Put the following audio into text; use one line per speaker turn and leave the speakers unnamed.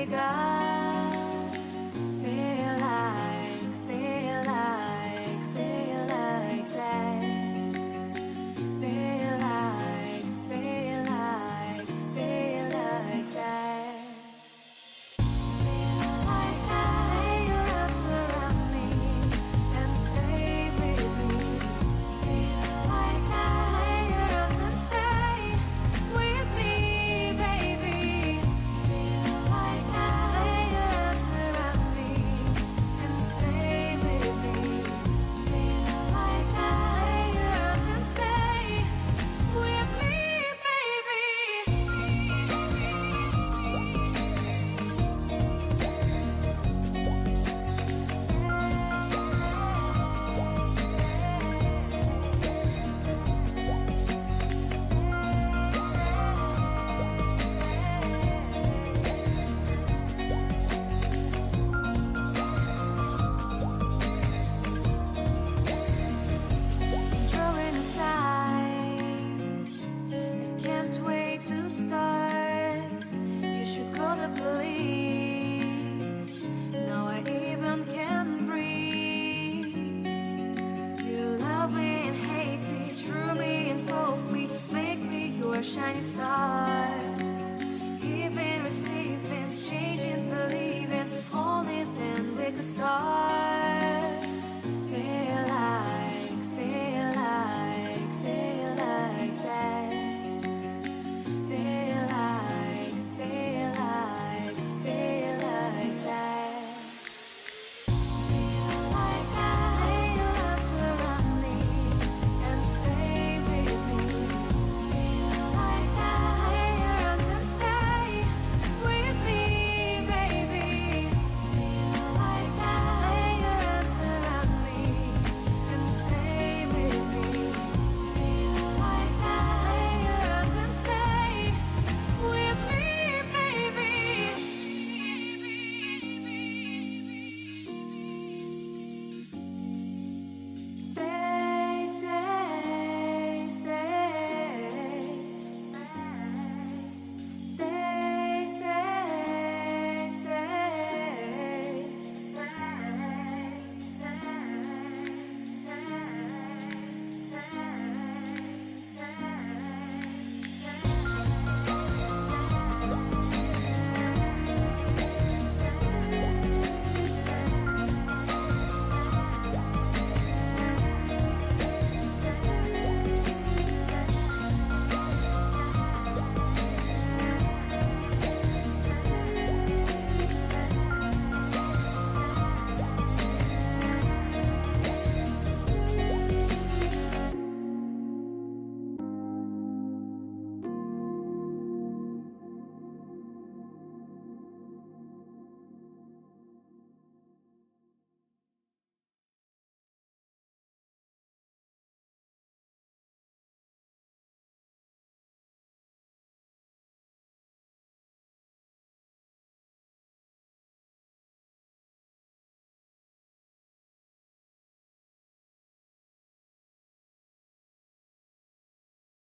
wake up, feel like that. Feel like that. Feel like that. Lay your arms around me and stay with me. Feel like that. Lay your arms and stay with me, baby. Feel like that. Lay your arms around me and stay with me. Feel like that. Lay your arms and stay with me, baby. Drawing aside, I can't wait to start. You should call the police. Now I even can breathe. You love me and hate me, true me and false me, make me your shining star.